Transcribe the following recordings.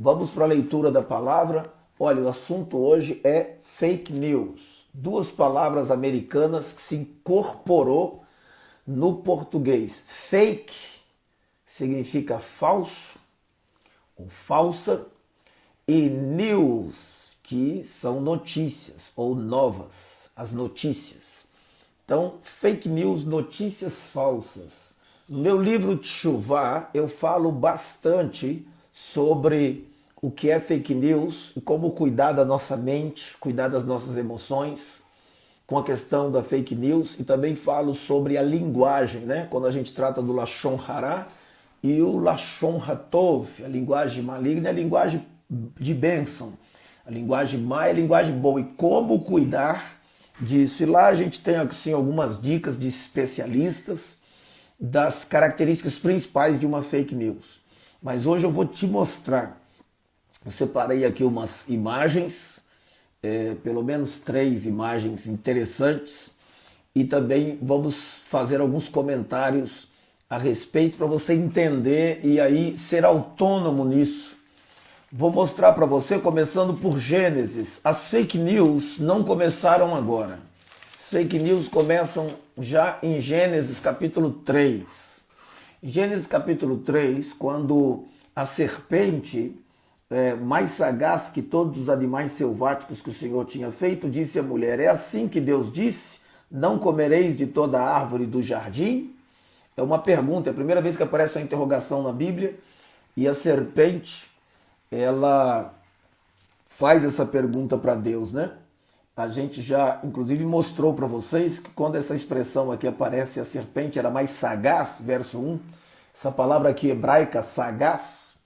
Vamos para a leitura da palavra. Olha, o assunto hoje é fake news. Duas palavras americanas que se incorporou no português. Fake significa falso ou falsa, e news, que são notícias ou novas, as notícias. Então, fake news, notícias falsas. No meu livro Teshuvá, eu falo bastante sobre o que é fake news e como cuidar da nossa mente, cuidar das nossas emoções com a questão da fake news, e também falo sobre a linguagem, né? Quando a gente trata do Lashon Hara e o Lashon Hatov, a linguagem maligna e a linguagem de bênção. A linguagem má é a linguagem boa, e como cuidar disso. E lá a gente tem assim, algumas dicas de especialistas das características principais de uma fake news. Mas hoje eu vou te mostrar. Eu separei aqui umas imagens, pelo menos 3 imagens interessantes, e também vamos fazer alguns comentários a respeito para você entender e aí ser autônomo nisso. Vou mostrar para você, começando por Gênesis. As fake news não começaram agora. As fake news começam já em Gênesis capítulo 3. Em Gênesis capítulo 3, quando a serpente, mais sagaz que todos os animais selváticos que o Senhor tinha feito, disse à mulher: é assim que Deus disse, não comereis de toda a árvore do jardim? É uma pergunta, é a primeira vez que aparece uma interrogação na Bíblia, e a serpente, ela faz essa pergunta para Deus, né? A gente já, inclusive, mostrou para vocês que quando essa expressão aqui aparece, a serpente era mais sagaz, verso 1, essa palavra aqui hebraica, sagaz,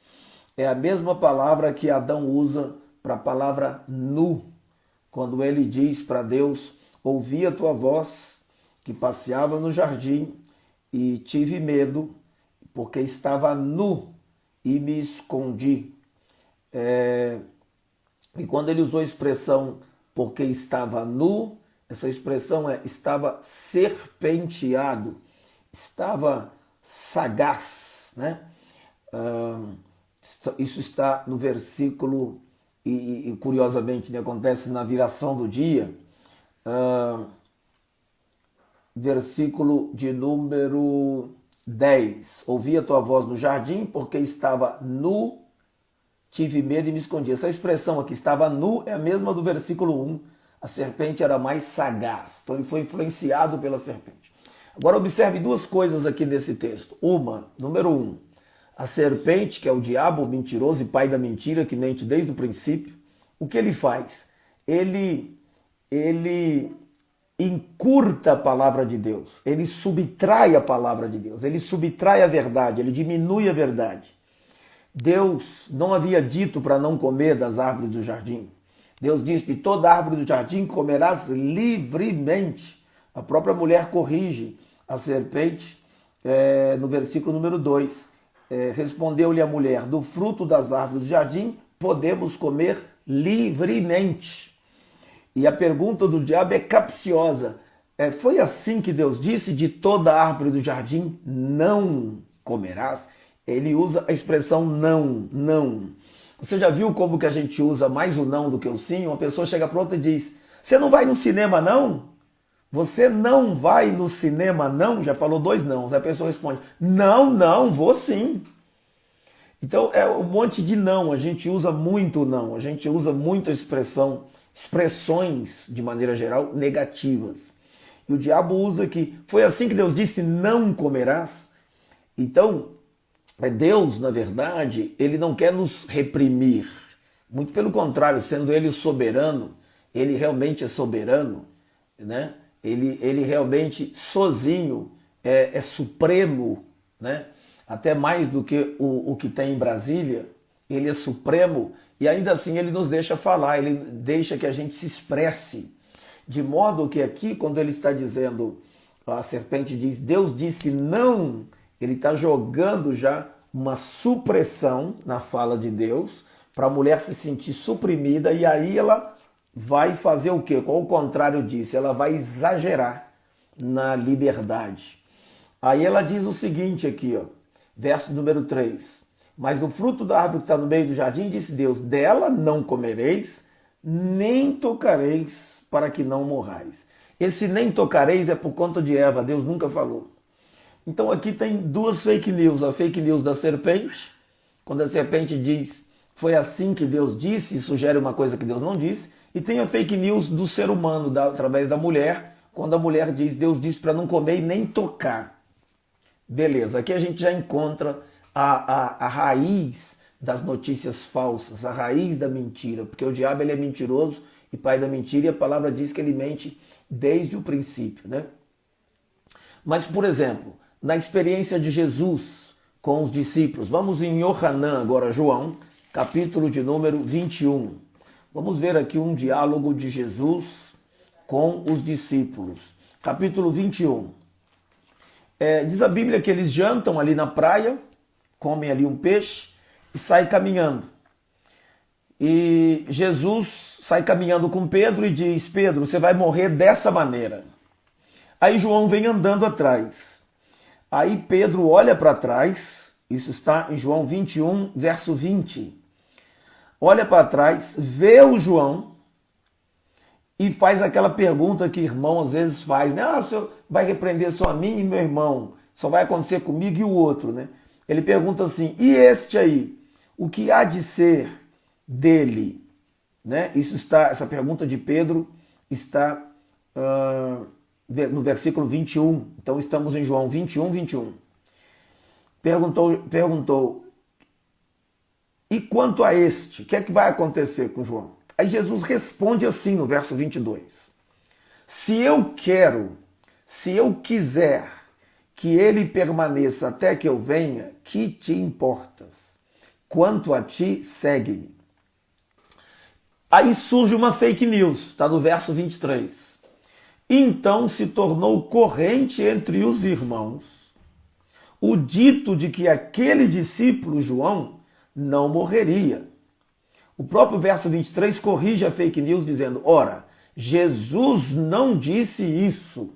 é a mesma palavra que Adão usa para a palavra nu, quando ele diz para Deus: ouvi a tua voz que passeava no jardim e tive medo, porque estava nu e me escondi. E quando ele usou a expressão porque estava nu, essa expressão estava serpenteado, estava sagaz, né? Isso está no versículo, e curiosamente, né, acontece na viração do dia, versículo de número 10. Ouvi a tua voz no jardim, porque estava nu, tive medo e me escondi. Essa expressão aqui, estava nu, é a mesma do versículo 1. A serpente era mais sagaz. Então ele foi influenciado pela serpente. Agora observe 2 coisas aqui nesse texto. Número 1, a serpente, que é o diabo, o mentiroso e pai da mentira, que mente desde o princípio, o que ele faz? Ele encurta a palavra de Deus, ele subtrai a palavra de Deus, ele subtrai a verdade, ele diminui a verdade. Deus não havia dito para não comer das árvores do jardim. Deus disse: de toda árvore do jardim comerás livremente. A própria mulher corrige a serpente no versículo número 2. Respondeu-lhe a mulher: do fruto das árvores do jardim podemos comer livremente. E a pergunta do diabo é capciosa. Foi assim que Deus disse: de toda árvore do jardim não comerás? Ele usa a expressão não, não. Você já viu como que a gente usa mais o não do que o sim? Uma pessoa chega para outra e diz: você não vai no cinema não? Você não vai no cinema não? Já falou 2 não. Aí a pessoa responde: não, não, vou sim. Então é um monte de não, a gente usa muito não, a gente usa muito a expressões, de maneira geral, negativas. E o diabo usa que foi assim que Deus disse: não comerás. Então, Deus, na verdade, ele não quer nos reprimir. Muito pelo contrário, sendo ele soberano, ele realmente é soberano, né? Ele realmente sozinho é supremo, né? Até mais do que o que tem em Brasília. Ele é supremo, e ainda assim ele nos deixa falar, ele deixa que a gente se expresse. De modo que aqui, quando ele está dizendo, a serpente diz: Deus disse não, ele está jogando já uma supressão na fala de Deus, para a mulher se sentir suprimida, e aí ela vai fazer o quê? Qual o contrário disso? Ela vai exagerar na liberdade. Aí ela diz o seguinte aqui, ó, verso número 3. Mas do fruto da árvore que está no meio do jardim, disse Deus, dela não comereis, nem tocareis, para que não morrais. Esse nem tocareis é por conta de Eva, Deus nunca falou. Então aqui tem duas fake news. A fake news da serpente, quando a serpente diz, foi assim que Deus disse, e sugere uma coisa que Deus não disse. E tem a fake news do ser humano, através da mulher, quando a mulher diz, Deus disse para não comer e nem tocar. Beleza, aqui a gente já encontra a raiz das notícias falsas, a raiz da mentira, porque o diabo ele é mentiroso e pai da mentira, e a palavra diz que ele mente desde o princípio, né? Mas, por exemplo, na experiência de Jesus com os discípulos, vamos em Yohanan agora, João, capítulo de número 21. Vamos ver aqui um diálogo de Jesus com os discípulos. Capítulo 21. Diz a Bíblia que eles jantam ali na praia, comem ali um peixe e saem caminhando. E Jesus sai caminhando com Pedro e diz, Pedro, você vai morrer dessa maneira. Aí João vem andando atrás. Aí Pedro olha para trás, isso está em João 21, verso 20. Olha para trás, vê o João e faz aquela pergunta que irmão às vezes faz, né? O senhor vai repreender só a mim e meu irmão, só vai acontecer comigo e o outro, né? Ele pergunta assim, e este aí, o que há de ser dele? Né? Essa pergunta de Pedro está no versículo 21, então estamos em João 21, 21. Perguntou, e quanto a este, o que é que vai acontecer com João? Aí Jesus responde assim no verso 22. Se eu quiser que ele permaneça até que eu venha, que te importas? Quanto a ti, segue-me. Aí surge uma fake news, está no verso 23. Então se tornou corrente entre os irmãos o dito de que aquele discípulo, João, não morreria. O próprio verso 23 corrige a fake news dizendo, ora, Jesus não disse isso,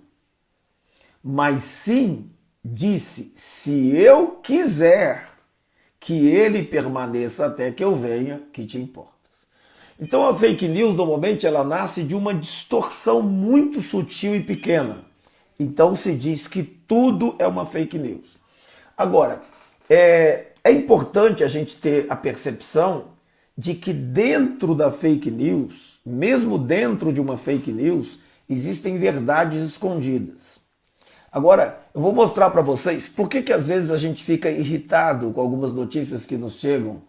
mas sim disse, se eu quiser que ele permaneça até que eu venha, que te importas. Então a fake news normalmente ela nasce de uma distorção muito sutil e pequena. Então se diz que tudo é uma fake news. Agora, é importante a gente ter a percepção de que dentro da fake news, mesmo dentro de uma fake news, existem verdades escondidas. Agora, eu vou mostrar para vocês por que às vezes a gente fica irritado com algumas notícias que nos chegam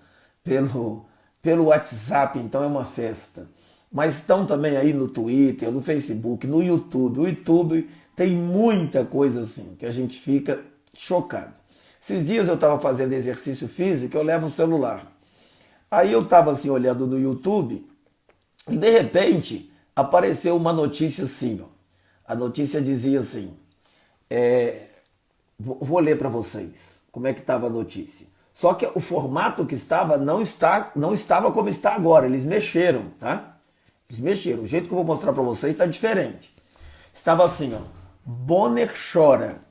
pelo WhatsApp, então é uma festa. Mas estão também aí no Twitter, no Facebook, no YouTube. O YouTube tem muita coisa assim, que a gente fica chocado. Esses dias eu estava fazendo exercício físico, eu levo o celular. Aí eu estava assim olhando no YouTube e de repente apareceu uma notícia assim. Ó. A notícia dizia assim, vou ler para vocês como é que estava a notícia. Só que o formato que estava não estava como está agora, eles mexeram, tá? Eles mexeram, o jeito que eu vou mostrar para vocês está diferente. Estava assim, ó, Bonner chora,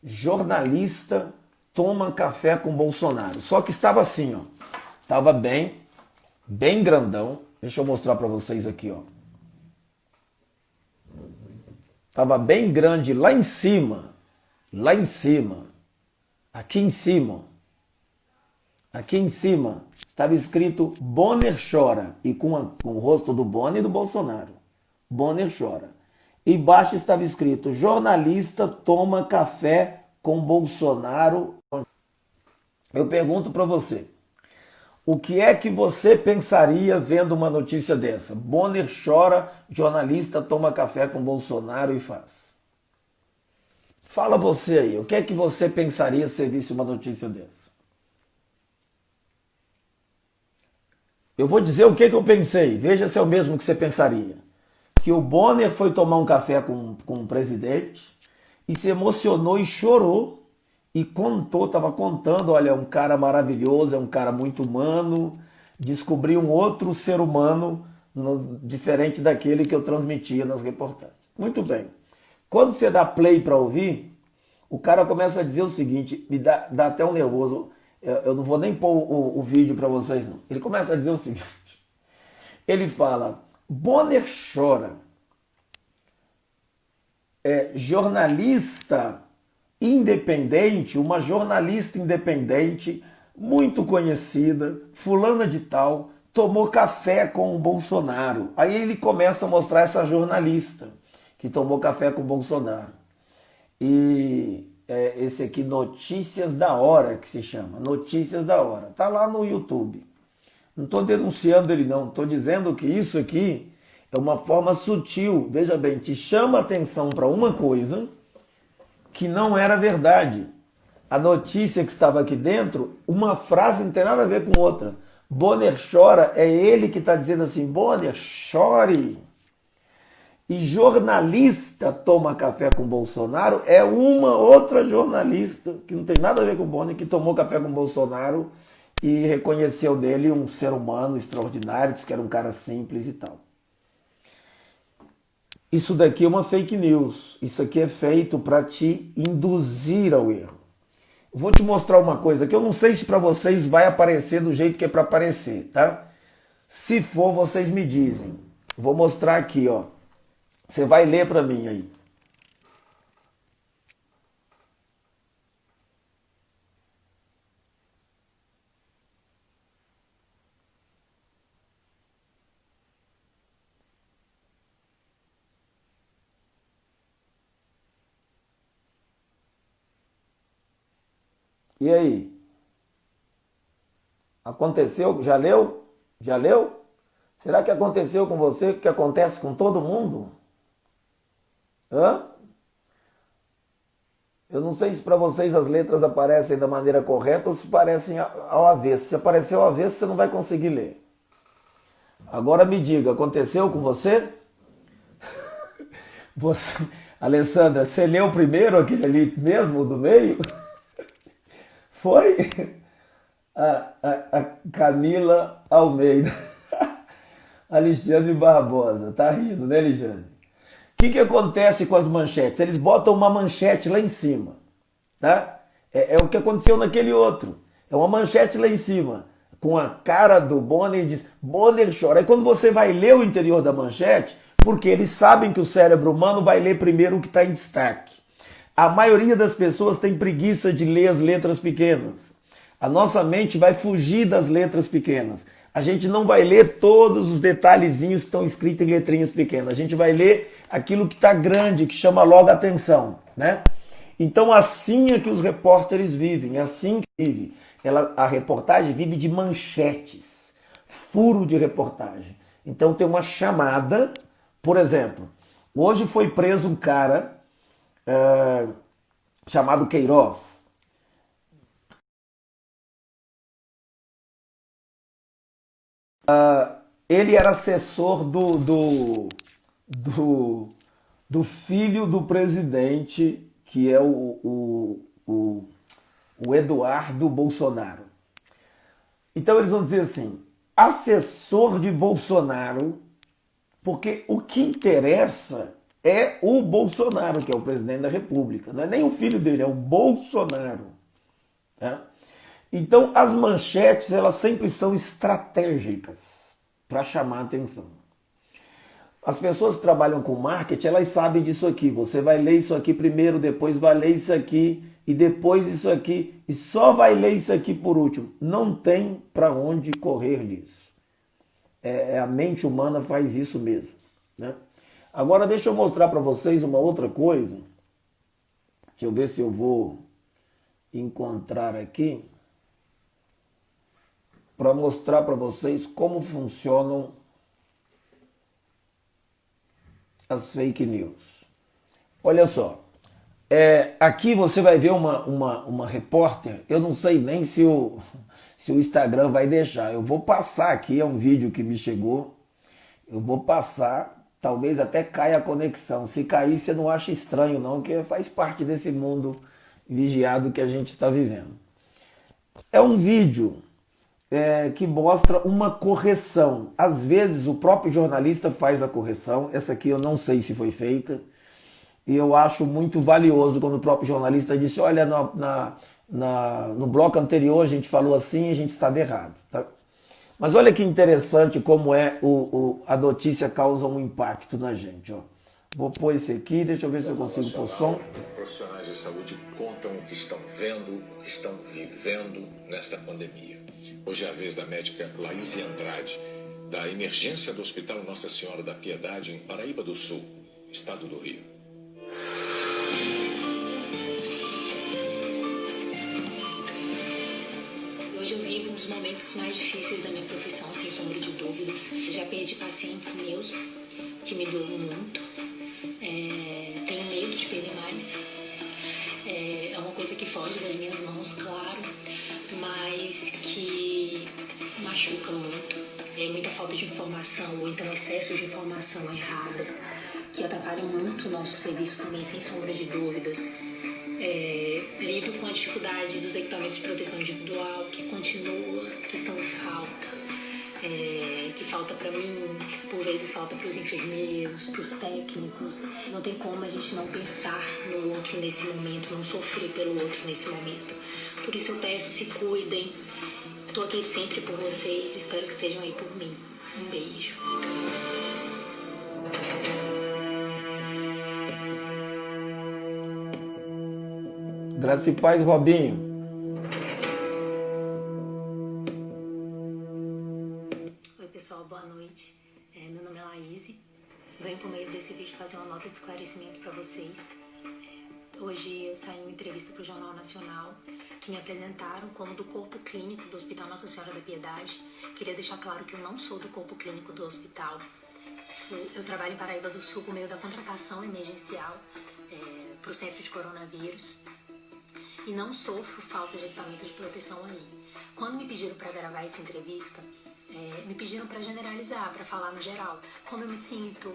jornalista toma café com Bolsonaro. Só que estava assim, ó. Estava bem grandão. Deixa eu mostrar para vocês aqui, ó. Estava bem grande lá em cima. Aqui em cima. Aqui em cima estava escrito Bonner chora. E com o rosto do Bonner e do Bolsonaro. Bonner chora. E embaixo estava escrito jornalista toma café com Bolsonaro. Eu pergunto para você. O que é que você pensaria vendo uma notícia dessa? Bonner chora, jornalista toma café com Bolsonaro e faz. Fala você aí, o que é que você pensaria se você visse uma notícia dessa? Eu vou dizer o que eu pensei, veja se é o mesmo que você pensaria. Que o Bonner foi tomar um café com o presidente e se emocionou e chorou. E estava contando, olha, é um cara maravilhoso, é um cara muito humano, descobri um outro ser humano diferente daquele que eu transmitia nas reportagens. Muito bem. Quando você dá play para ouvir, o cara começa a dizer o seguinte, me dá até um nervoso, Eu não vou nem pôr o vídeo para vocês, não. Ele começa a dizer o seguinte: ele fala, Bonner chora, jornalista independente, uma jornalista independente, muito conhecida, fulana de tal, tomou café com o Bolsonaro. Aí ele começa a mostrar essa jornalista que tomou café com o Bolsonaro. E esse aqui, Notícias da Hora, que se chama. Notícias da Hora. Tá lá no YouTube. Não estou denunciando ele não, estou dizendo que isso aqui é uma forma sutil. Veja bem, te chama atenção para uma coisa que não era verdade. A notícia que estava aqui dentro, uma frase não tem nada a ver com outra. Bonner chora, é ele que está dizendo assim, Bonner, chore. E jornalista toma café com Bolsonaro, é uma outra jornalista, que não tem nada a ver com Bonner, que tomou café com Bolsonaro e reconheceu nele um ser humano extraordinário, disse que era um cara simples e tal. Isso daqui é uma fake news. Isso aqui é feito para te induzir ao erro. Vou te mostrar uma coisa que eu não sei se para vocês vai aparecer do jeito que é para aparecer, tá? Se for, vocês me dizem. Vou mostrar aqui, ó. Você vai ler para mim aí. E aí? Aconteceu? Já leu? Já leu? Será que aconteceu com você o que acontece com todo mundo? Hã? Eu não sei se para vocês as letras aparecem da maneira correta ou se parecem ao avesso. Se aparecer ao avesso, você não vai conseguir ler. Agora me diga, aconteceu com você? Você, Alessandra, você leu primeiro aquele ali mesmo, do meio? Foi? A Camila Almeida. Alexandre Barbosa. Tá rindo, né, Alexandre? O que acontece com as manchetes? Eles botam uma manchete lá em cima. Tá? É o que aconteceu naquele outro. É uma manchete lá em cima, com a cara do Bonner e diz, Bonner chora. Aí quando você vai ler o interior da manchete, porque eles sabem que o cérebro humano vai ler primeiro o que está em destaque. A maioria das pessoas tem preguiça de ler as letras pequenas. A nossa mente vai fugir das letras pequenas. A gente não vai ler todos os detalhezinhos que estão escritos em letrinhas pequenas. A gente vai ler aquilo que está grande, que chama logo a atenção, né? Então assim é que os repórteres vivem, é assim que vive. A reportagem vive de manchetes, furo de reportagem. Então tem uma chamada, por exemplo, hoje foi preso um cara chamado Queiroz. Ele era assessor do filho do presidente, que é o Eduardo Bolsonaro. Então eles vão dizer assim, assessor de Bolsonaro, porque o que interessa é o Bolsonaro, que é o presidente da República. Não é nem o filho dele, é o Bolsonaro. Tá? Então as manchetes, elas sempre são estratégicas para chamar a atenção. As pessoas que trabalham com marketing, elas sabem disso aqui. Você vai ler isso aqui primeiro, depois vai ler isso aqui, e depois isso aqui, e só vai ler isso aqui por último. Não tem para onde correr disso. A mente humana faz isso mesmo, né? Agora deixa eu mostrar para vocês uma outra coisa. Deixa eu ver se eu vou encontrar aqui para mostrar para vocês como funcionam as fake news. Olha só, aqui você vai ver uma repórter, eu não sei nem se o Instagram vai deixar, eu vou passar aqui, é um vídeo que me chegou, eu vou passar, talvez até caia a conexão, se cair você não acha estranho não, que faz parte desse mundo vigiado que a gente está vivendo. É um vídeo que mostra uma correção. Às vezes o próprio jornalista faz a correção. Essa aqui eu não sei se foi feita. E eu acho muito valioso quando o próprio jornalista disse, olha, No bloco anterior a gente falou assim e a gente estava errado. Tá? Mas olha que interessante como a notícia causa um impacto na gente. Ó. Vou pôr esse aqui, deixa eu ver se eu consigo pôr som. Profissionais de saúde contam o que estão vendo, o que estão vivendo nesta pandemia. Hoje é a vez da médica Laís Andrade, da emergência do Hospital Nossa Senhora da Piedade, em Paraíba do Sul, estado do Rio. Hoje eu vivo um dos momentos mais difíceis da minha profissão, sem sombra de dúvidas. Já perdi pacientes meus, que me doeu muito. Tenho medo de perder mais. É uma coisa que foge das minhas mãos, claro, mas que machuca muito. É muita falta de informação, ou então excesso de informação errada, que atrapalha muito o nosso serviço também, sem sombra de dúvidas. Lido com a dificuldade dos equipamentos de proteção individual, que continua, que estão em falta, que falta para mim, por vezes falta para os enfermeiros, para os técnicos. Não tem como a gente não pensar no outro nesse momento, não sofrer pelo outro nesse momento. Por isso eu peço, se cuidem. Estou aqui sempre por vocês, espero que estejam aí por mim. Um beijo. Graça e paz, Robinho. Oi pessoal, boa noite. Meu nome é Laís. Venho por meio desse vídeo fazer uma nota de esclarecimento para vocês. Hoje eu saí em uma entrevista para o Jornal Nacional, que me apresentaram como do corpo clínico do Hospital Nossa Senhora da Piedade. Queria deixar claro que eu não sou do corpo clínico do hospital. Eu trabalho em Paraíba do Sul por meio da contratação emergencial para o centro de coronavírus. E não sofro falta de equipamento de proteção aí. Quando me pediram para gravar essa entrevista, me pediram para generalizar, para falar no geral. Como eu me sinto,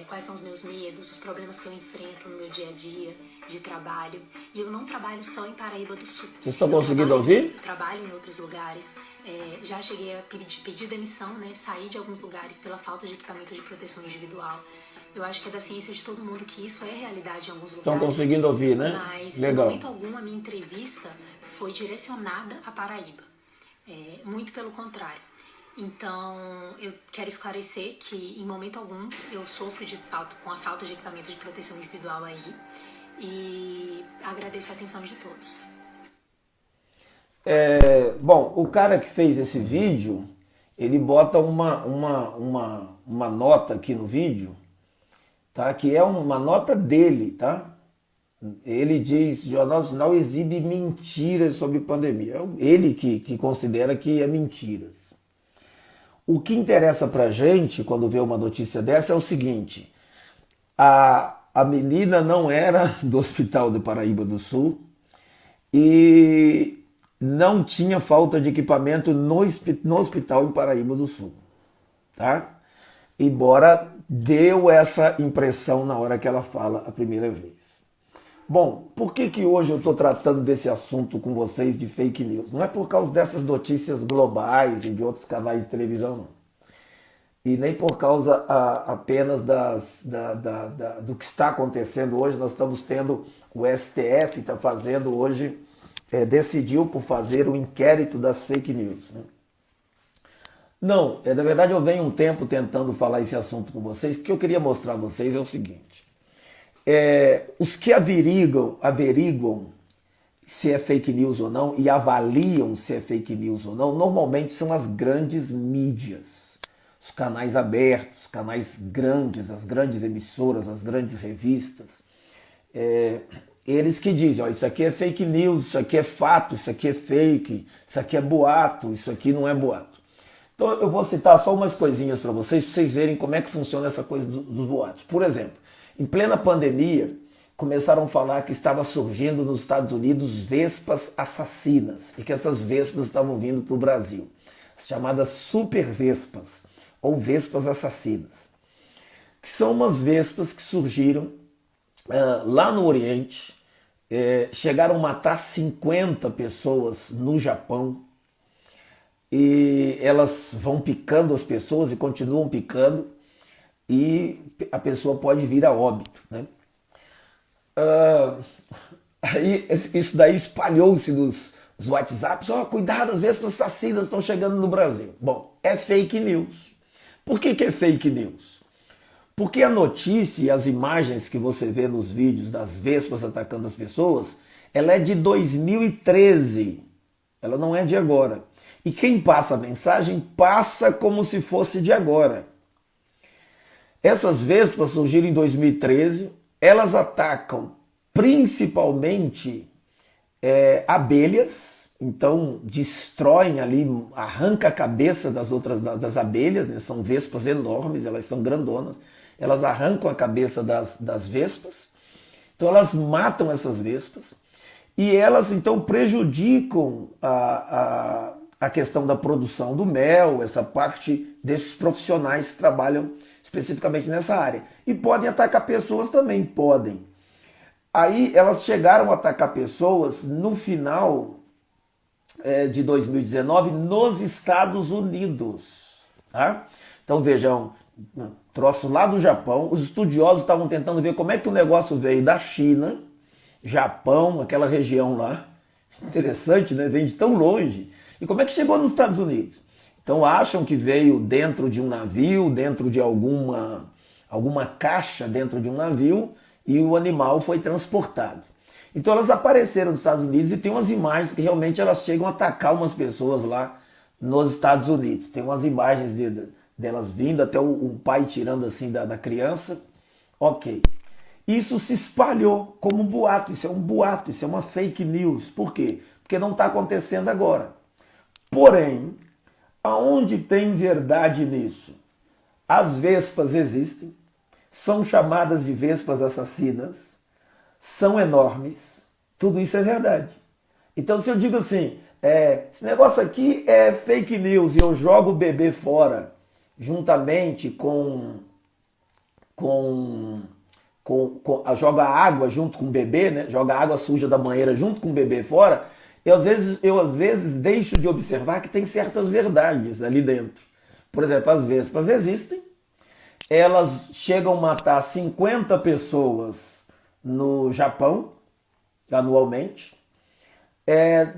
quais são os meus medos, os problemas que eu enfrento no meu dia a dia de trabalho. E eu não trabalho só em Paraíba do Sul. Vocês estão conseguindo ouvir? Eu trabalho em outros lugares. Já cheguei a pedir demissão, né? Sair de alguns lugares pela falta de equipamento de proteção individual. Eu acho que é da ciência de todo mundo que isso é realidade em alguns lugares. Estão conseguindo ouvir, né? Mas, legal. Em momento algum, a minha entrevista foi direcionada a Paraíba. Muito pelo contrário. Então, eu quero esclarecer que, em momento algum, eu sofro com a falta de equipamento de proteção individual aí. E agradeço a atenção de todos. Bom, o cara que fez esse vídeo, ele bota uma nota aqui no vídeo, tá? Que é uma nota dele, tá? Ele diz, Jornal Nacional exibe mentiras sobre pandemia. É ele que considera que é mentiras. O que interessa pra gente, quando vê uma notícia dessa, é o seguinte: a menina não era do Hospital de Paraíba do Sul e não tinha falta de equipamento no hospital em Paraíba do Sul, tá? Embora deu essa impressão na hora que ela fala a primeira vez. Bom, por que hoje eu estou tratando desse assunto com vocês de fake news? Não é por causa dessas notícias globais e de outros canais de televisão, não. E nem por causa apenas do que está acontecendo hoje. Nós estamos tendo, o STF está fazendo hoje, decidiu por fazer o inquérito das fake news, né? Não, na verdade eu venho um tempo tentando falar esse assunto com vocês, porque eu queria mostrar a vocês o seguinte: os que averiguam se é fake news ou não e avaliam se é fake news ou não, normalmente são as grandes mídias, os canais abertos, canais grandes, as grandes emissoras, as grandes revistas. Eles que dizem, ó, isso aqui é fake news, isso aqui é fato, isso aqui é fake, isso aqui é boato, isso aqui não é boato. Então eu vou citar só umas coisinhas para vocês verem como é que funciona essa coisa dos boatos. Por exemplo, em plena pandemia, começaram a falar que estava surgindo nos Estados Unidos vespas assassinas e que essas vespas estavam vindo para o Brasil, as chamadas super vespas ou vespas assassinas, que são umas vespas que surgiram lá no Oriente, chegaram a matar 50 pessoas no Japão, e elas vão picando as pessoas e continuam picando, e a pessoa pode vir a óbito, né? Aí isso daí espalhou-se nos WhatsApps. Ó, cuidado, as vespas assassinas estão chegando no Brasil. Bom, é fake news. Por que é fake news? Porque a notícia e as imagens que você vê nos vídeos das vespas atacando as pessoas, ela é de 2013. Ela não é de agora. E quem passa a mensagem passa como se fosse de agora. Essas vespas surgiram em 2013. Elas atacam principalmente abelhas. Então destroem ali, arranca a cabeça das abelhas, né? São vespas enormes, elas são grandonas. Elas arrancam a cabeça das vespas. Então elas matam essas vespas. E elas então prejudicam a questão da produção do mel, essa parte desses profissionais que trabalham especificamente nessa área. E podem atacar pessoas também, podem. Aí elas chegaram a atacar pessoas no final de 2019 nos Estados Unidos. Tá? Então vejam, troço lá do Japão, os estudiosos estavam tentando ver como é que o negócio veio da China, Japão, aquela região lá. Interessante, né? Vem de tão longe. E como é que chegou nos Estados Unidos? Então acham que veio dentro de um navio, dentro de alguma caixa dentro de um navio, e o animal foi transportado. Então elas apareceram nos Estados Unidos e tem umas imagens que realmente elas chegam a atacar umas pessoas lá nos Estados Unidos. Tem umas imagens delas vindo, até o pai tirando assim da criança. Ok. Isso se espalhou como um boato, isso é um boato, isso é uma fake news. Por quê? Porque não está acontecendo agora. Porém, aonde tem verdade nisso? As vespas existem, são chamadas de vespas assassinas, são enormes, tudo isso é verdade. Então se eu digo assim, esse negócio aqui é fake news e eu jogo o bebê fora, juntamente joga água junto com o bebê, né? Joga água suja da banheira junto com o bebê fora, eu às vezes deixo de observar que tem certas verdades ali dentro. Por exemplo, as vespas existem, elas chegam a matar 50 pessoas no Japão, anualmente.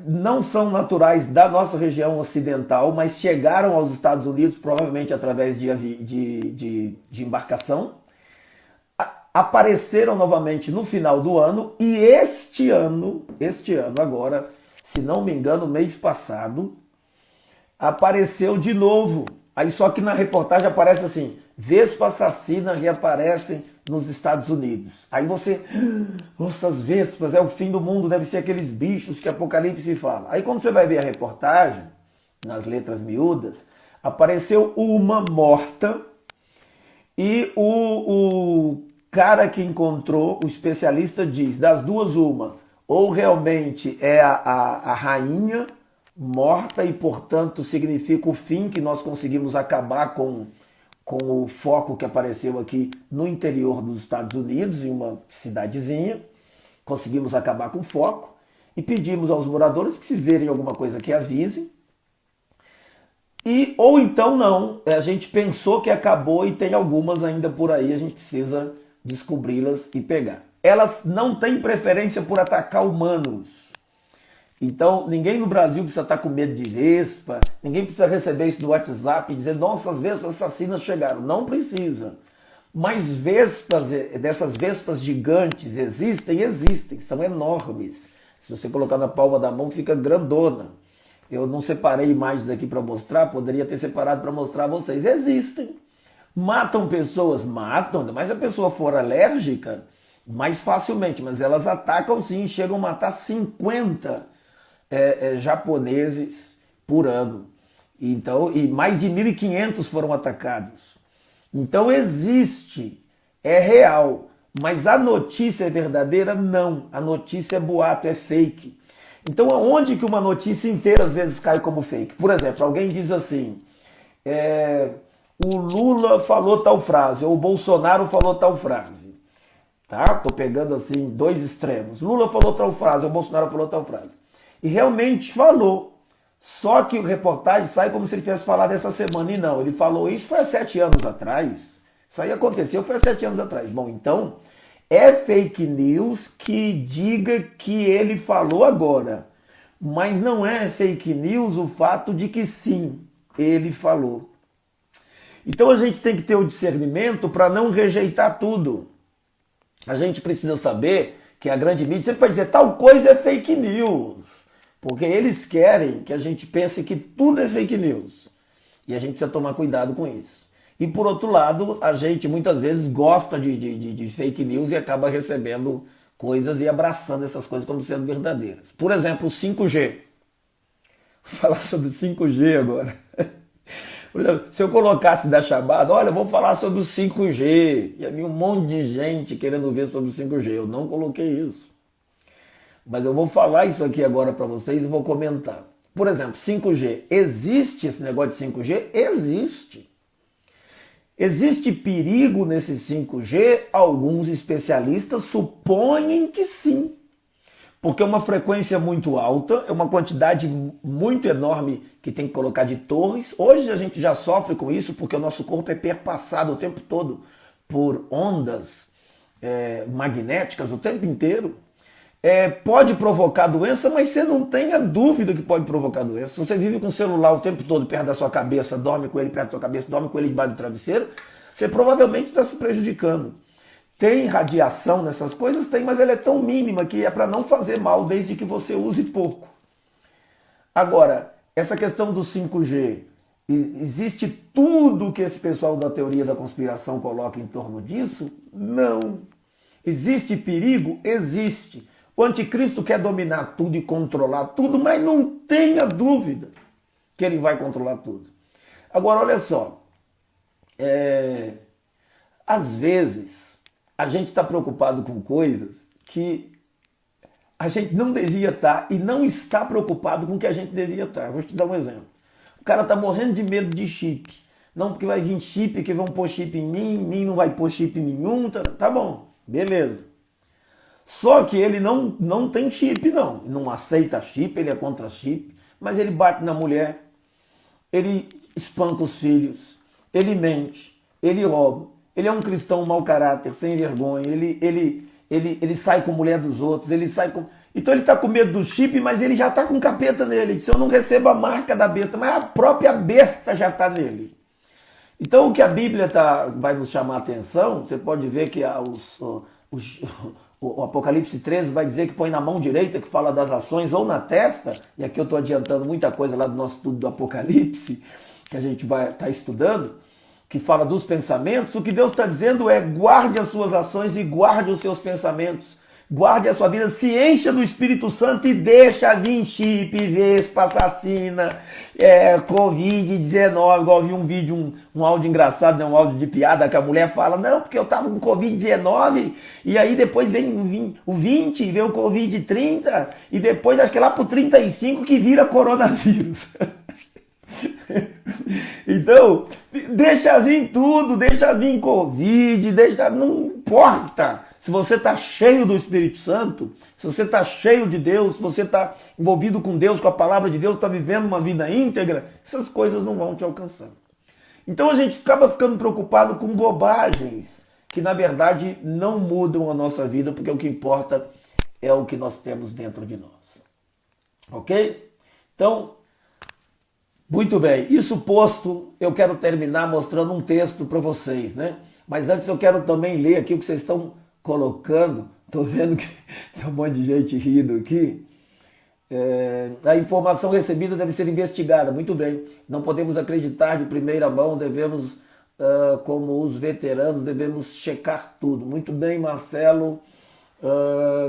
Não são naturais da nossa região ocidental, mas chegaram aos Estados Unidos, provavelmente através de embarcação. Apareceram novamente no final do ano, e este ano agora, se não me engano, mês passado, apareceu de novo. Aí só que na reportagem aparece assim, vespa assassina reaparecem nos Estados Unidos. Aí você, essas vespas, é o fim do mundo, deve ser aqueles bichos que Apocalipse fala. Aí quando você vai ver a reportagem, nas letras miúdas, apareceu uma morta e o cara que encontrou, o especialista diz, das duas uma, ou realmente é a rainha morta e portanto significa o fim, que nós conseguimos acabar com o foco que apareceu aqui no interior dos Estados Unidos, em uma cidadezinha, conseguimos acabar com o foco e pedimos aos moradores que se verem alguma coisa que avisem. Ou então não, a gente pensou que acabou e tem algumas ainda por aí, a gente precisa descobri-las e pegar. Elas não têm preferência por atacar humanos. Então, ninguém no Brasil precisa estar com medo de vespa, ninguém precisa receber isso no WhatsApp e dizer, nossa, as vespas assassinas chegaram. Não precisa. Mas vespas, dessas vespas gigantes existem, são enormes. Se você colocar na palma da mão, fica grandona. Eu não separei imagens aqui para mostrar, poderia ter separado para mostrar a vocês. Existem. Matam pessoas? Matam, mas se a pessoa for alérgica, mais facilmente. Mas elas atacam sim, chegam a matar 50 japoneses por ano. Então, e mais de 1.500 foram atacados. Então existe, é real, mas a notícia é verdadeira? Não. A notícia é boato, é fake. Então aonde que uma notícia inteira às vezes cai como fake? Por exemplo, alguém diz assim, o Lula falou tal frase, ou o Bolsonaro falou tal frase. Tá? Tô pegando assim dois extremos. Lula falou tal frase, ou o Bolsonaro falou tal frase. E realmente falou. Só que o reportagem sai como se ele tivesse falado essa semana. E não, ele falou isso foi há 7 anos atrás. Isso aí aconteceu, foi há 7 anos atrás. Bom, então, É fake news que diga que ele falou agora, mas não é fake news o fato de que sim, ele falou. Então a gente tem que ter o discernimento para não rejeitar tudo. A gente precisa saber que a grande mídia sempre vai dizer tal coisa é fake news, porque eles querem que a gente pense que tudo é fake news. E a gente precisa tomar cuidado com isso. E por outro lado, a gente muitas vezes gosta de fake news e acaba recebendo coisas e abraçando essas coisas como sendo verdadeiras. Por exemplo, o 5G. Vou falar sobre o 5G agora. Por exemplo, se eu colocasse da chamada, olha, eu vou falar sobre o 5G. E havia um monte de gente querendo ver sobre o 5G. Eu não coloquei isso. Mas eu vou falar isso aqui agora para vocês e vou comentar. Por exemplo, 5G. Existe esse negócio de 5G? Existe. Existe perigo nesse 5G? Alguns especialistas supõem que sim. Porque é uma frequência muito alta, é uma quantidade muito enorme que tem que colocar de torres. Hoje a gente já sofre com isso porque o nosso corpo é perpassado o tempo todo por ondas magnéticas o tempo inteiro. Pode provocar doença, mas você não tenha dúvida que pode provocar doença. Se você vive com o celular o tempo todo perto da sua cabeça, dorme com ele perto da sua cabeça, dorme com ele debaixo do travesseiro, você provavelmente está se prejudicando. Tem radiação nessas coisas? Tem, mas ela é tão mínima que é para não fazer mal desde que você use pouco. Agora, essa questão do 5G, existe tudo que esse pessoal da teoria da conspiração coloca em torno disso? Não. Existe perigo? Existe. O anticristo quer dominar tudo e controlar tudo, mas não tenha dúvida que ele vai controlar tudo. Agora, olha só. Às vezes, a gente está preocupado com coisas que a gente não devia estar e não está preocupado com o que a gente devia estar. Vou te dar um exemplo. O cara está morrendo de medo de chip. Não, porque vai vir chip, que vão pôr chip em mim não vai pôr chip nenhum. Tá bom, beleza. Só que ele não tem chip, não aceita chip, ele é contra chip, mas ele bate na mulher, ele espanca os filhos, ele mente, ele rouba, ele é um cristão mau caráter, sem vergonha, ele sai com a mulher dos outros, ele sai com... Então ele está com medo do chip, mas ele já está com capeta nele. Ele disse, eu não recebo a marca da besta, mas a própria besta já está nele. Então o que a Bíblia vai nos chamar a atenção, você pode ver que o Apocalipse 13 vai dizer que põe na mão direita, que fala das ações, ou na testa, e aqui eu estou adiantando muita coisa lá do nosso estudo do Apocalipse, que a gente vai estar estudando, que fala dos pensamentos. O que Deus está dizendo é guarde as suas ações e guarde os seus pensamentos. Guarde a sua vida, se encha do Espírito Santo e deixa vir chip, vespa, assassina, Covid-19. Igual eu vi um vídeo, um áudio engraçado, né, um áudio de piada, que a mulher fala, não, porque eu tava com Covid-19, e aí depois vem o 20, vem o Covid-30, e depois acho que é lá pro 35 que vira coronavírus. Então, deixa vir tudo, deixa vir Covid, não importa. Se você está cheio do Espírito Santo, se você está cheio de Deus, se você está envolvido com Deus, com a palavra de Deus, está vivendo uma vida íntegra, essas coisas não vão te alcançar. Então a gente acaba ficando preocupado com bobagens que na verdade não mudam a nossa vida, porque o que importa é o que nós temos dentro de nós. Ok? Então, muito bem. Isso posto, eu quero terminar mostrando um texto para vocês, né? Mas antes eu quero também ler aqui o que vocês estão colocando. Estou vendo que tem um monte de gente rindo aqui. A informação recebida deve ser investigada. Muito bem. Não podemos acreditar de primeira mão, devemos, como os veteranos, devemos checar tudo. Muito bem, Marcelo.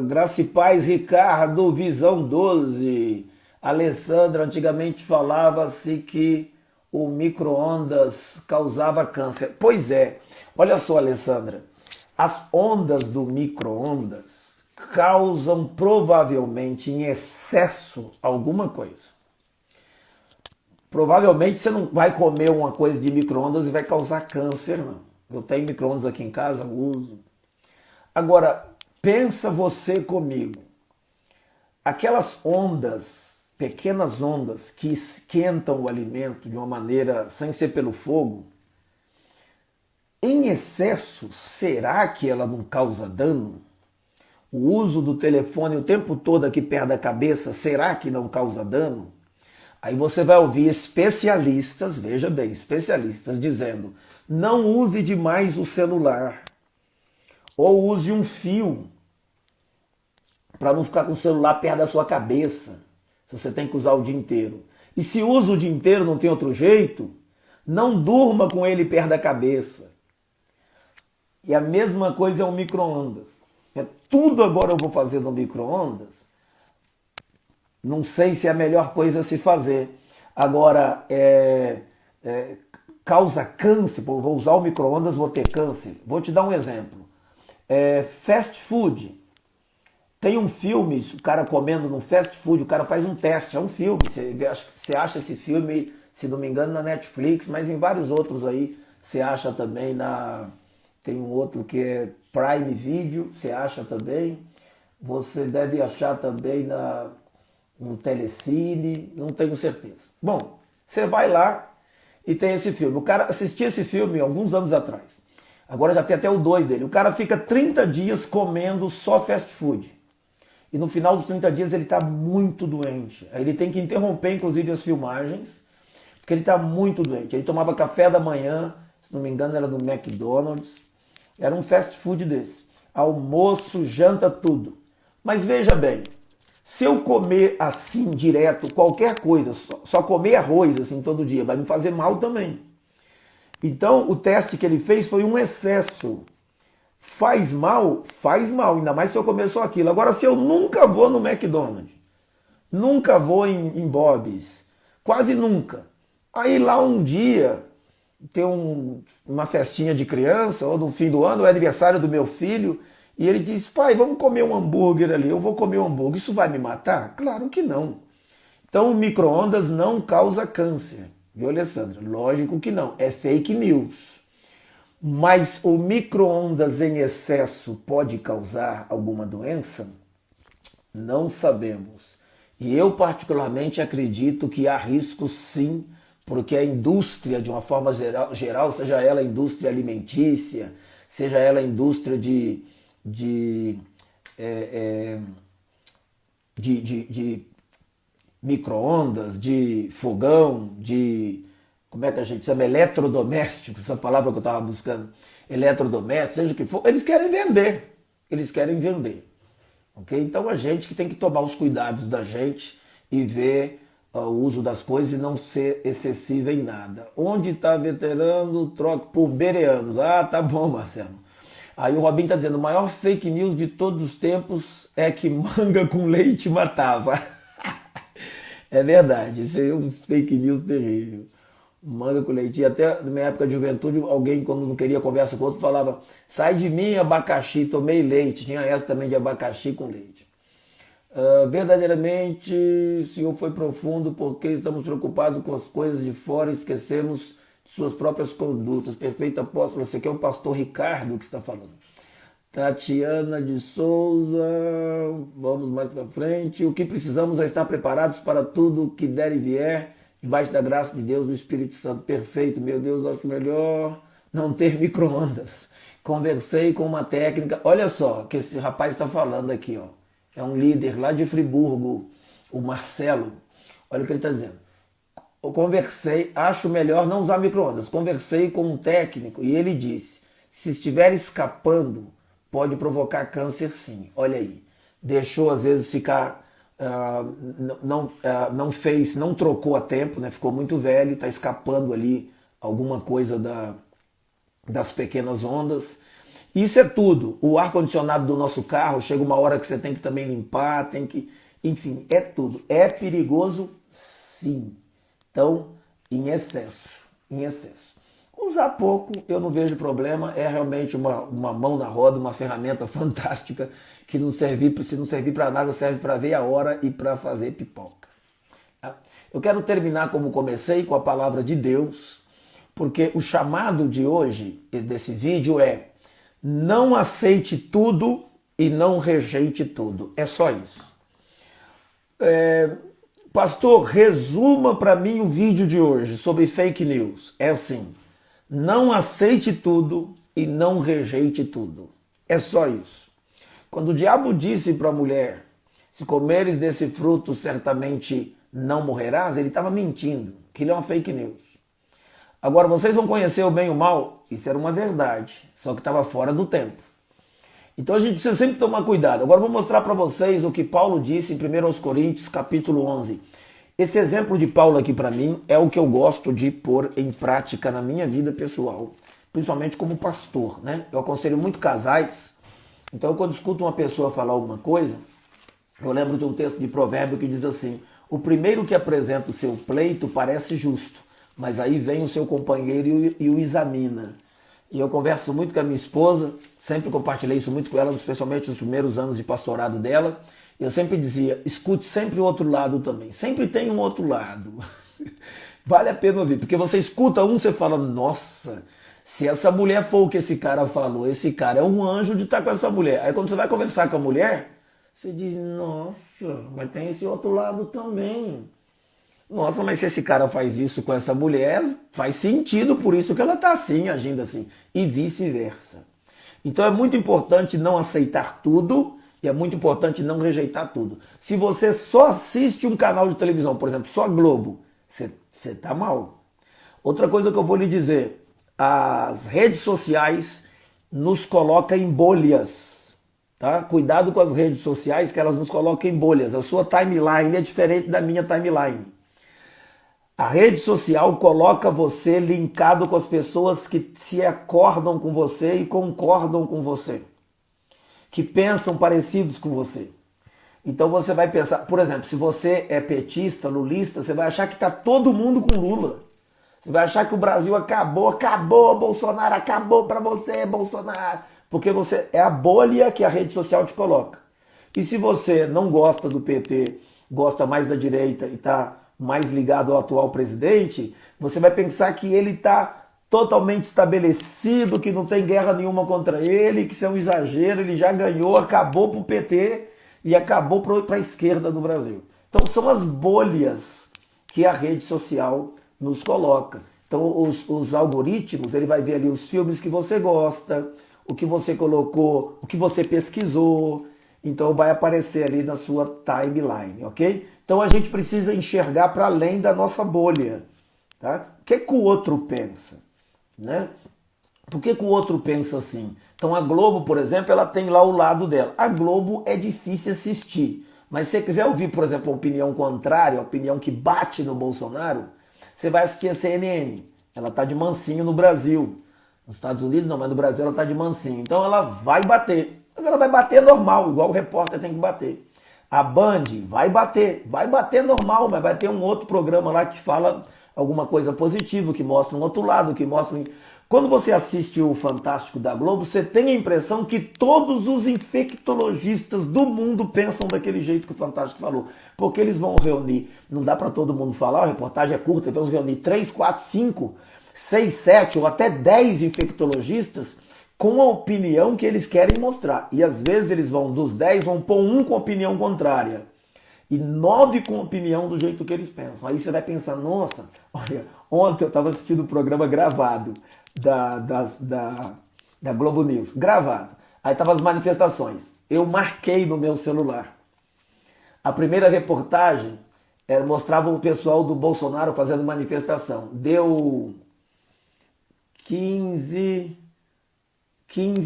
Graça e Paz, Ricardo, Visão 12. Alessandra, antigamente falava-se que o micro-ondas causava câncer. Pois é. Olha só, Alessandra. As ondas do micro-ondas causam provavelmente em excesso alguma coisa. Provavelmente você não vai comer uma coisa de micro-ondas e vai causar câncer, não. Eu tenho micro-ondas aqui em casa, uso. Agora, pensa você comigo. Aquelas ondas, pequenas ondas que esquentam o alimento de uma maneira sem ser pelo fogo, em excesso, será que ela não causa dano? O uso do telefone o tempo todo aqui perto da cabeça, será que não causa dano? Aí você vai ouvir especialistas, veja bem, especialistas dizendo, não use demais o celular. Ou use um fio para não ficar com o celular perto da sua cabeça, se você tem que usar o dia inteiro. E se usa o dia inteiro, não tem outro jeito, não durma com ele perto da cabeça. E a mesma coisa é o micro-ondas. Tudo agora eu vou fazer no micro-ondas. Não sei se é a melhor coisa a se fazer. Agora, causa câncer. Pô, vou usar o micro-ondas, vou ter câncer. Vou te dar um exemplo. Fast food. Tem um filme, o cara comendo no fast food, o cara faz um teste, é um filme. Você acha esse filme, se não me engano, na Netflix, mas em vários outros aí. Você acha também tem um outro que é Prime Video, você acha também. Você deve achar também no Telecine, não tenho certeza. Bom, você vai lá e tem esse filme. O cara assistia esse filme alguns anos atrás. Agora já tem até o 2 dele. O cara fica 30 dias comendo só fast food. E no final dos 30 dias ele está muito doente. Aí ele tem que interromper, inclusive, as filmagens, porque ele está muito doente. Ele tomava café da manhã, se não me engano era no McDonald's. Era um fast food desse. Almoço, janta, tudo. Mas veja bem, se eu comer assim direto, qualquer coisa, só comer arroz assim todo dia, vai me fazer mal também. Então o teste que ele fez foi um excesso. Faz mal? Faz mal, ainda mais se eu comer só aquilo. Agora, se eu nunca vou no McDonald's, nunca vou em Bob's, quase nunca. Aí lá um dia tem uma festinha de criança, ou no fim do ano, é aniversário do meu filho, e ele diz, pai, vamos comer um hambúrguer ali, eu vou comer um hambúrguer, isso vai me matar? Claro que não. Então o micro-ondas não causa câncer, viu, Alessandra? Lógico que não, é fake news. Mas o micro-ondas em excesso pode causar alguma doença? Não sabemos. E eu particularmente acredito que há risco sim, porque a indústria, de uma forma geral, seja ela a indústria alimentícia, seja ela a indústria de micro-ondas, de fogão, como é que a gente chama? Eletrodoméstico, essa palavra que eu estava buscando. Eletrodoméstico, seja o que for, eles querem vender. Eles querem vender. Okay? Então a gente que tem que tomar os cuidados da gente e ver o uso das coisas e não ser excessivo em nada. Onde está veterano, troca por bereanos. Ah, tá bom, Marcelo. Aí o Robinho está dizendo, o maior fake news de todos os tempos é que manga com leite matava. É verdade, isso aí é um fake news terrível. Manga com leite. E até na minha época de juventude, alguém, quando não queria conversa com outro, falava, sai de mim, abacaxi, tomei leite. Tinha essa também de abacaxi com leite. Verdadeiramente, o Senhor foi profundo porque estamos preocupados com as coisas de fora e esquecemos de suas próprias condutas. Perfeito apóstolo, esse aqui é o pastor Ricardo que está falando. Tatiana de Souza, vamos mais para frente. O que precisamos é estar preparados para tudo que der e vier, debaixo da graça de Deus, do Espírito Santo. Perfeito, meu Deus, acho que melhor não ter micro-ondas. Conversei com uma técnica, olha só, que esse rapaz está falando aqui, ó. É um líder lá de Friburgo, o Marcelo. Olha o que ele está dizendo. Eu conversei, acho melhor não usar micro-ondas. Conversei com um técnico e ele disse, se estiver escapando, pode provocar câncer sim. Olha aí. Deixou às vezes ficar, não trocou a tempo, né? Ficou muito velho, está escapando ali alguma coisa das pequenas ondas. Isso é tudo. O ar-condicionado do nosso carro, chega uma hora que você tem que também limpar, enfim, é tudo. É perigoso, sim. Então, em excesso. Usar pouco, eu não vejo problema, é realmente uma mão na roda, uma ferramenta fantástica, que se não servir para nada, serve para ver a hora e para fazer pipoca. Eu quero terminar como comecei, com a palavra de Deus, porque o chamado de hoje, desse vídeo, é não aceite tudo e não rejeite tudo. É só isso. Pastor, resuma para mim o vídeo de hoje sobre fake news. É assim, Não aceite tudo e não rejeite tudo. É só isso. Quando o diabo disse para a mulher, se comeres desse fruto, certamente não morrerás, ele estava mentindo, que ele é uma fake news. Agora, vocês vão conhecer o bem e o mal, isso era uma verdade, só que estava fora do tempo. Então a gente precisa sempre tomar cuidado. Agora eu vou mostrar para vocês o que Paulo disse em 1 Coríntios, capítulo 11. Esse exemplo de Paulo aqui para mim é o que eu gosto de pôr em prática na minha vida pessoal, principalmente como pastor, né? Eu aconselho muito casais, então quando escuto uma pessoa falar alguma coisa, eu lembro de um texto de provérbio que diz assim, o primeiro que apresenta o seu pleito parece justo, mas aí vem o seu companheiro e o examina. E eu converso muito com a minha esposa, sempre compartilhei isso muito com ela, especialmente nos primeiros anos de pastorado dela. Eu sempre dizia, escute sempre o outro lado também. Sempre tem um outro lado. Vale a pena ouvir, porque você escuta um, você fala, nossa, se essa mulher for o que esse cara falou, esse cara é um anjo de estar com essa mulher. Aí quando você vai conversar com a mulher, você diz, nossa, mas tem esse outro lado também. Nossa, mas se esse cara faz isso com essa mulher, faz sentido, por isso que ela está assim, agindo assim. E vice-versa. Então é muito importante não aceitar tudo e é muito importante não rejeitar tudo. Se você só assiste um canal de televisão, por exemplo, só Globo, você está mal. Outra coisa que eu vou lhe dizer, as redes sociais nos colocam em bolhas. Tá? Cuidado com as redes sociais que elas nos colocam em bolhas. A sua timeline é diferente da minha timeline. A rede social coloca você linkado com as pessoas que se acordam com você e concordam com você, que pensam parecidos com você. Então você vai pensar, por exemplo, se você é petista, lulista, você vai achar que está todo mundo com Lula. Você vai achar que o Brasil acabou, Bolsonaro, acabou para você, Bolsonaro. Porque você é a bolha que a rede social te coloca. E se você não gosta do PT, gosta mais da direita e está mais ligado ao atual presidente, você vai pensar que ele está totalmente estabelecido, que não tem guerra nenhuma contra ele, que isso é um exagero, ele já ganhou, acabou para o PT e acabou para a esquerda do Brasil. Então são as bolhas que a rede social nos coloca. Então os algoritmos, ele vai ver ali os filmes que você gosta, o que você colocou, o que você pesquisou, então vai aparecer ali na sua timeline, ok? Então a gente precisa enxergar para além da nossa bolha. Tá? O que o outro pensa? Né? Por que o outro pensa assim? Então a Globo, por exemplo, ela tem lá o lado dela. A Globo é difícil assistir. Mas se você quiser ouvir, por exemplo, a opinião contrária, a opinião que bate no Bolsonaro, você vai assistir a CNN. Ela está de mansinho no Brasil. Nos Estados Unidos não, mas no Brasil ela está de mansinho. Então ela vai bater. Mas ela vai bater normal, igual o repórter tem que bater. A Band vai bater normal, mas vai ter um outro programa lá que fala alguma coisa positiva, que mostra um outro lado, que mostra... Quando você assiste o Fantástico da Globo, você tem a impressão que todos os infectologistas do mundo pensam daquele jeito que o Fantástico falou. Porque eles vão reunir, não dá para todo mundo falar, a reportagem é curta, vamos reunir 3, 4, 5, 6, 7 ou até 10 infectologistas com a opinião que eles querem mostrar. E às vezes eles vão, dos 10, vão pôr um com opinião contrária. E 9 com opinião do jeito que eles pensam. Aí você vai pensar, nossa, olha, ontem eu estava assistindo um programa gravado da Globo News. Gravado. Aí estavam as manifestações. Eu marquei no meu celular. A primeira reportagem mostrava o pessoal do Bolsonaro fazendo manifestação. Deu 15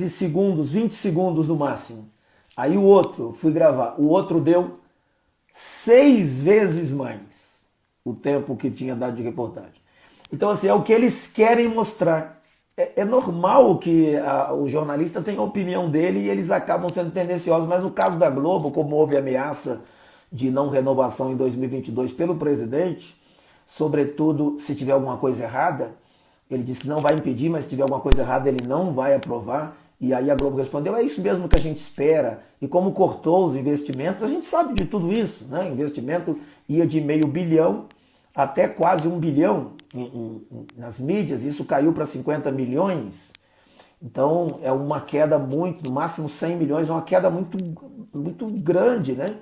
segundos, 20 segundos no máximo. Aí o outro, fui gravar, o outro deu 6 vezes mais o tempo que tinha dado de reportagem. Então assim, é o que eles querem mostrar. É normal que o jornalista tenha a opinião dele e eles acabam sendo tendenciosos, mas no caso da Globo, como houve ameaça de não renovação em 2022 pelo presidente, sobretudo se tiver alguma coisa errada, ele disse que não vai impedir, mas se tiver alguma coisa errada ele não vai aprovar. E aí a Globo respondeu, é isso mesmo que a gente espera. E como cortou os investimentos, a gente sabe de tudo isso. Né? O investimento ia de $500 milhão até quase $1 bilhão nas mídias. Isso caiu para 50 milhões. Então é uma queda muito, no máximo 100 milhões, é uma queda muito, muito grande. Né?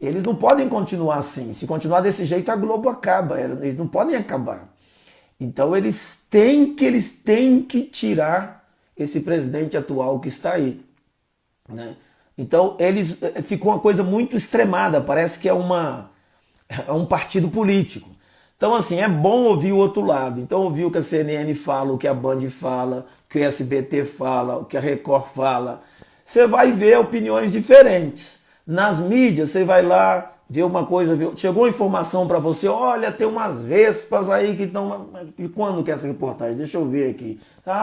Eles não podem continuar assim. Se continuar desse jeito, a Globo acaba. Eles não podem acabar. Então eles têm que tirar esse presidente atual que está aí, né? Então ficou uma coisa muito extremada, parece que é um partido político. Então assim, é bom ouvir o outro lado. Então ouvir o que a CNN fala, o que a Band fala, o que o SBT fala, o que a Record fala. Você vai ver opiniões diferentes. Nas mídias, você vai lá, vê uma coisa, chegou informação para você, olha, tem umas vespas aí que estão... E quando que é essa reportagem? Deixa eu ver aqui.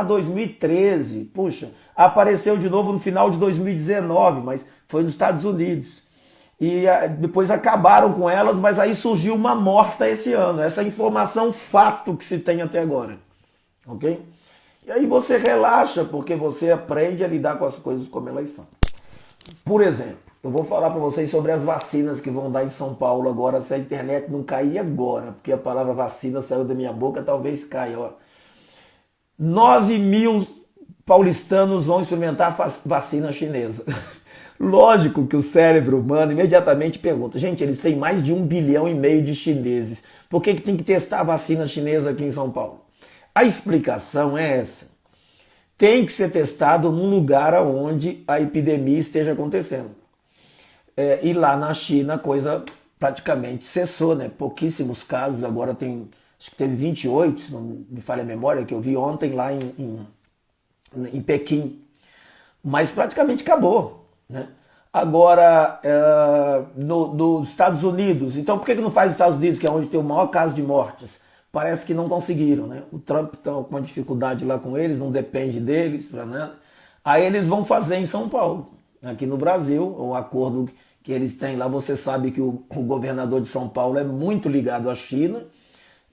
2013, puxa, apareceu de novo no final de 2019, mas foi nos Estados Unidos. E depois acabaram com elas, mas aí surgiu uma morta esse ano. Essa informação, fato que se tem até agora. Ok? E aí você relaxa, porque você aprende a lidar com as coisas como elas são. Por exemplo, eu vou falar para vocês sobre as vacinas que vão dar em São Paulo agora, se a internet não cair agora, porque a palavra vacina saiu da minha boca, talvez caia. Ó. 9.000 paulistanos vão experimentar vacina chinesa. Lógico que o cérebro humano imediatamente pergunta, gente, eles têm mais de 1,5 bilhão de chineses, por que tem que testar a vacina chinesa aqui em São Paulo? A explicação é essa. Tem que ser testado num lugar onde a epidemia esteja acontecendo. E lá na China a coisa praticamente cessou, né? Pouquíssimos casos, agora acho que teve 28, se não me falha a memória, que eu vi ontem lá em Pequim. Mas praticamente acabou, né? Agora, nos Estados Unidos, então por que não faz nos Estados Unidos, que é onde tem o maior caso de mortes? Parece que não conseguiram, né? O Trump está com uma dificuldade lá com eles, não depende deles para nada. Aí eles vão fazer em São Paulo, aqui no Brasil, o acordo que eles têm lá. Você sabe que o governador de São Paulo é muito ligado à China,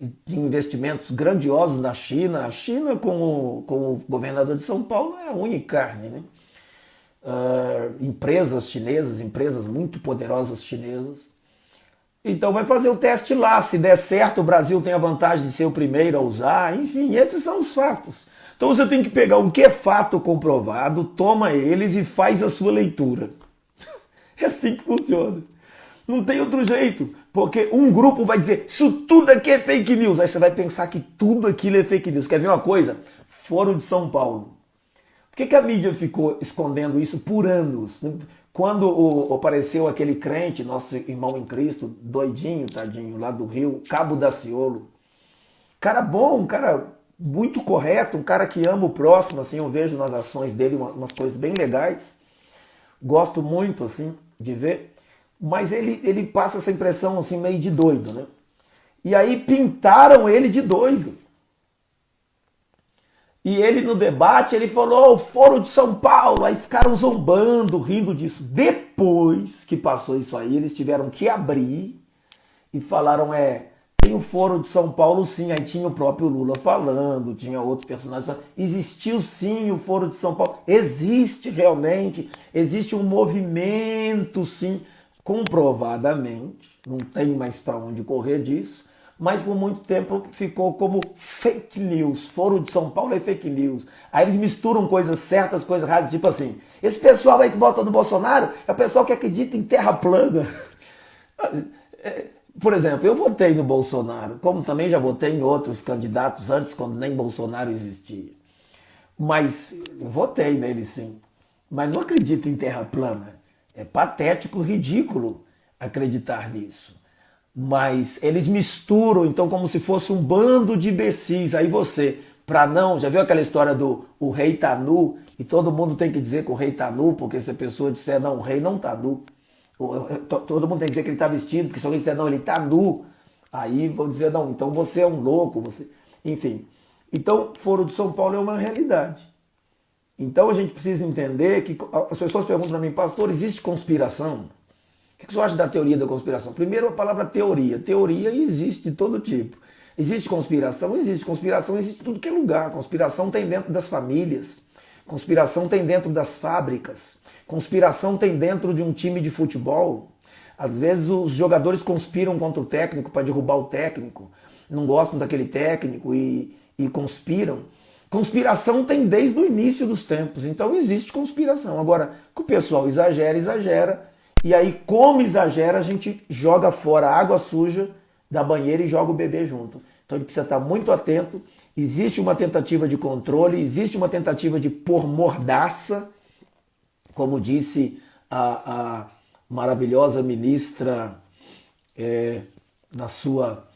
e tem investimentos grandiosos na China. A China com o governador de São Paulo é unha e carne, né? Empresas chinesas, empresas muito poderosas chinesas. Então vai fazer o teste lá, se der certo o Brasil tem a vantagem de ser o primeiro a usar, enfim, esses são os fatos. Então você tem que pegar o que é fato comprovado, toma eles e faz a sua leitura. É assim que funciona. Não tem outro jeito, porque um grupo vai dizer, isso tudo aqui é fake news, aí você vai pensar que tudo aquilo é fake news. Quer ver uma coisa? Foro de São Paulo. Por que a mídia ficou escondendo isso por anos? Quando apareceu aquele crente, nosso irmão em Cristo, doidinho, tadinho, lá do Rio, Cabo Daciolo. Cara bom, um cara muito correto, um cara que ama o próximo, assim, eu vejo nas ações dele umas coisas bem legais. Gosto muito, assim, de ver. Mas ele passa essa impressão, assim, meio de doido, né? E aí pintaram ele de doido. E ele no debate, ele falou, o Foro de São Paulo, aí ficaram zombando, rindo disso. Depois que passou isso aí, eles tiveram que abrir e falaram, tem o Foro de São Paulo sim, aí tinha o próprio Lula falando, tinha outros personagens falando, existiu sim o Foro de São Paulo, existe realmente, existe um movimento sim, comprovadamente, não tem mais para onde correr disso, mas por muito tempo ficou como fake news. Foro de São Paulo é fake news. Aí eles misturam coisas certas, coisas erradas, tipo assim, esse pessoal aí que vota no Bolsonaro é o pessoal que acredita em terra plana. Por exemplo, eu votei no Bolsonaro, como também já votei em outros candidatos antes, quando nem Bolsonaro existia. Mas eu votei nele sim. Mas não acredito em terra plana. É patético, ridículo acreditar nisso. Mas eles misturam, então, como se fosse um bando de imbecis. Aí você, já viu aquela história do o rei tá nu? E todo mundo tem que dizer que o rei tá nu, porque se a pessoa disser, não, o rei não tá nu. Todo mundo tem que dizer que ele tá vestido, porque se alguém disser, não, ele tá nu. Aí vão dizer, não, então você é um louco, você... Enfim. Então, Foro de São Paulo é uma realidade. Então a gente precisa entender que as pessoas perguntam para mim, pastor, existe conspiração? O que você acha da teoria da conspiração? Primeiro, a palavra teoria. Teoria existe de todo tipo. Existe conspiração? Existe. Conspiração existe em tudo que é lugar. Conspiração tem dentro das famílias. Conspiração tem dentro das fábricas. Conspiração tem dentro de um time de futebol. Às vezes os jogadores conspiram contra o técnico para derrubar o técnico. Não gostam daquele técnico e conspiram. Conspiração tem desde o início dos tempos. Então existe conspiração. Agora, que o pessoal exagera. E aí, como exagera, a gente joga fora a água suja da banheira e joga o bebê junto. Então ele precisa estar muito atento. Existe uma tentativa de controle, existe uma tentativa de pôr mordaça, como disse a maravilhosa ministra na sua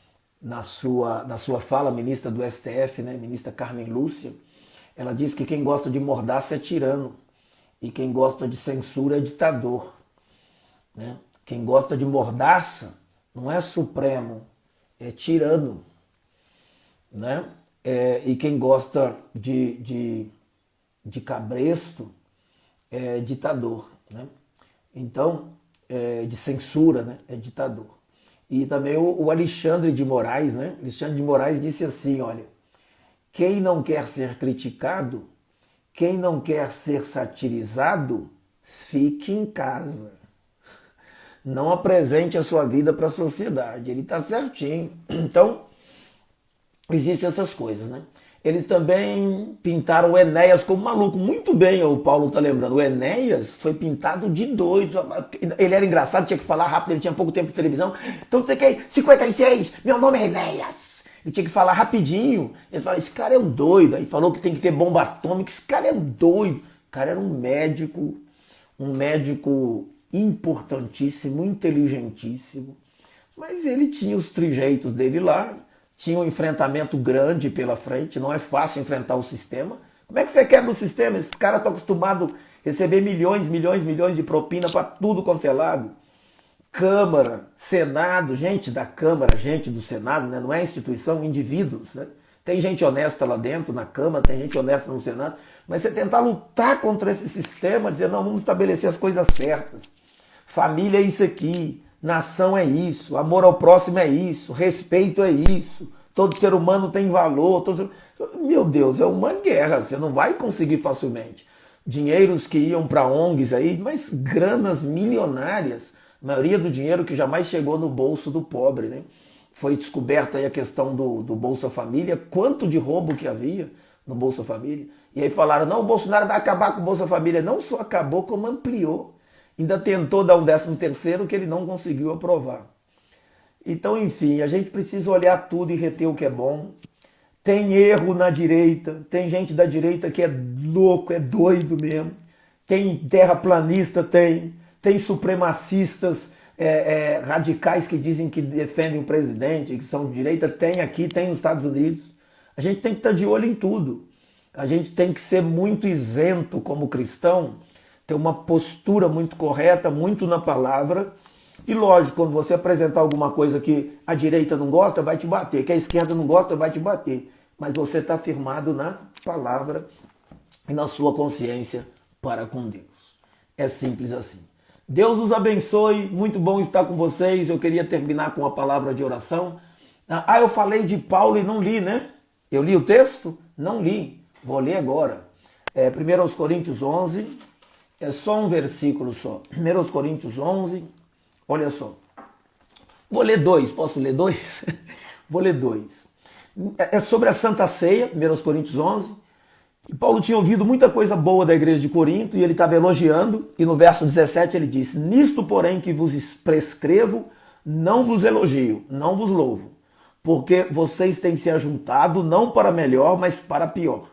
fala, ministra do STF, né, ministra Carmen Lúcia. Ela diz que quem gosta de mordaça é tirano e quem gosta de censura é ditador. Né? Quem gosta de mordaça não é supremo, é tirano. Né? E quem gosta de cabresto é ditador. Né? Então, de censura, né? É ditador. E também o Alexandre de Moraes, né? Alexandre de Moraes disse assim, olha, quem não quer ser criticado, quem não quer ser satirizado, fique em casa. Não apresente a sua vida para a sociedade. Ele está certinho. Então, existem essas coisas, né? Eles também pintaram o Enéas como maluco. Muito bem, o Paulo está lembrando. O Enéas foi pintado de doido. Ele era engraçado, tinha que falar rápido, ele tinha pouco tempo de televisão. Então, você quer 56, meu nome é Enéas. Ele tinha que falar rapidinho. Eles falaram, esse cara é um doido. Aí falou que tem que ter bomba atômica. Esse cara é um doido. O cara era um médico importantíssimo, inteligentíssimo. Mas ele tinha os trejeitos dele lá. Tinha um enfrentamento grande pela frente. Não é fácil enfrentar o sistema. Como é que você quebra o sistema? Esses caras estão acostumados a receber milhões de propina para tudo quanto é lado. Câmara, Senado, gente da Câmara, gente do Senado, né? Não é instituição, indivíduos. Né? Tem gente honesta lá dentro, na Câmara, tem gente honesta no Senado, mas você tentar lutar contra esse sistema, dizer, não, vamos estabelecer as coisas certas. Família é isso aqui, nação é isso, amor ao próximo é isso, respeito é isso, todo ser humano tem valor. Meu Deus, é uma guerra, você não vai conseguir facilmente. Dinheiros que iam para ONGs aí, mas granas milionárias. A maioria do dinheiro que jamais chegou no bolso do pobre, né? Foi descoberta aí a questão do Bolsa Família, quanto de roubo que havia no Bolsa Família. E aí falaram, não, o Bolsonaro vai acabar com o Bolsa Família. Não só acabou, como ampliou. Ainda tentou dar um 13º que ele não conseguiu aprovar. Então, enfim, a gente precisa olhar tudo e reter o que é bom. Tem erro na direita, tem gente da direita que é louco, é doido mesmo. Tem terraplanista, tem supremacistas radicais que dizem que defendem o presidente, que são de direita, tem aqui, tem nos Estados Unidos. A gente tem que estar de olho em tudo. A gente tem que ser muito isento como cristão, ter uma postura muito correta, muito na palavra. E lógico, quando você apresentar alguma coisa que a direita não gosta, vai te bater. Que a esquerda não gosta, vai te bater. Mas você está firmado na palavra e na sua consciência para com Deus. É simples assim. Deus os abençoe, muito bom estar com vocês. Eu queria terminar com a palavra de oração. Eu falei de Paulo e não li, né? Eu li o texto? Não li. Vou ler agora. 1 Coríntios 11, é só um versículo só. 1 Coríntios 11, olha só. Vou ler 2, posso ler 2? Vou ler 2. É sobre a Santa Ceia, 1 Coríntios 11. E Paulo tinha ouvido muita coisa boa da igreja de Corinto e ele estava elogiando, e no verso 17 ele diz, nisto porém que vos prescrevo, não vos elogio, não vos louvo, porque vocês têm se ajuntado não para melhor, mas para pior.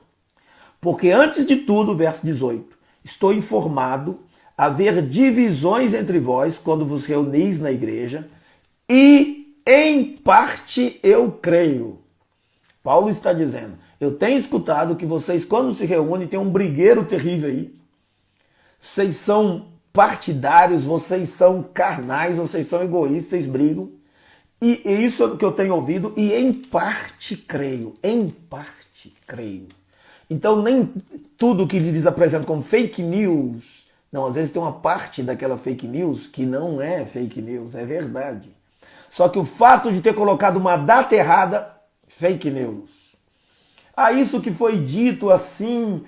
Porque antes de tudo, verso 18, estou informado haver divisões entre vós quando vos reunis na igreja, e em parte eu creio. Paulo está dizendo, eu tenho escutado que vocês, quando se reúnem, tem um brigueiro terrível aí. Vocês são partidários, vocês são carnais, vocês são egoístas, vocês brigam. E isso é o que eu tenho ouvido, e em parte creio. Em parte creio. Então, nem tudo que eles apresentam como fake news, não, às vezes tem uma parte daquela fake news que não é fake news, é verdade. Só que o fato de ter colocado uma data errada, fake news. Isso que foi dito assim,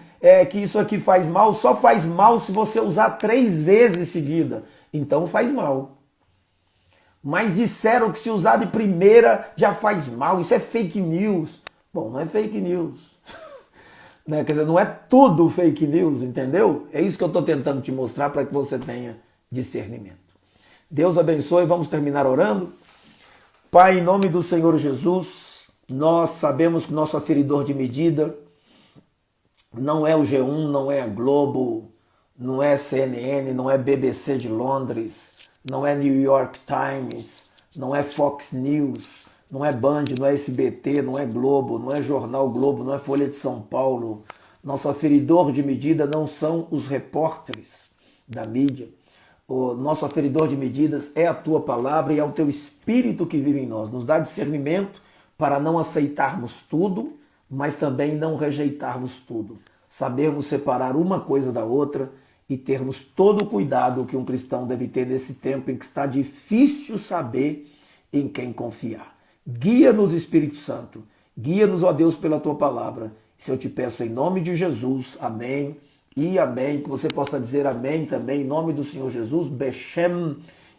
que isso aqui faz mal, só faz mal se você usar 3 vezes seguida. Então faz mal. Mas disseram que se usar de primeira já faz mal, isso é fake news. Bom, não é fake news. Né? Quer dizer, não é tudo fake news, entendeu? É isso que eu estou tentando te mostrar para que você tenha discernimento. Deus abençoe, vamos terminar orando. Pai, em nome do Senhor Jesus, Nós sabemos que nosso aferidor de medida não é o G1, não é a Globo, não é CNN, não é BBC de Londres, não é New York Times, não é Fox News, não é Band, não é SBT, não é Globo, não é Jornal Globo, não é Folha de São Paulo. Nosso aferidor de medida não são os repórteres da mídia. O nosso aferidor de medidas é a tua palavra e é o teu espírito que vive em nós. Nos dá discernimento para não aceitarmos tudo, mas também não rejeitarmos tudo. Sabermos separar uma coisa da outra e termos todo o cuidado que um cristão deve ter nesse tempo em que está difícil saber em quem confiar. Guia-nos, Espírito Santo. Guia-nos, ó Deus, pela tua palavra. Se eu te peço em nome de Jesus, amém e amém. Que você possa dizer amém também em nome do Senhor Jesus. Beshem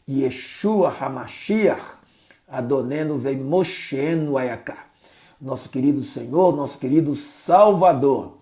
Yeshua HaMashiach Adonenu vem Moshen Ayaká. Nosso querido Senhor, nosso querido Salvador.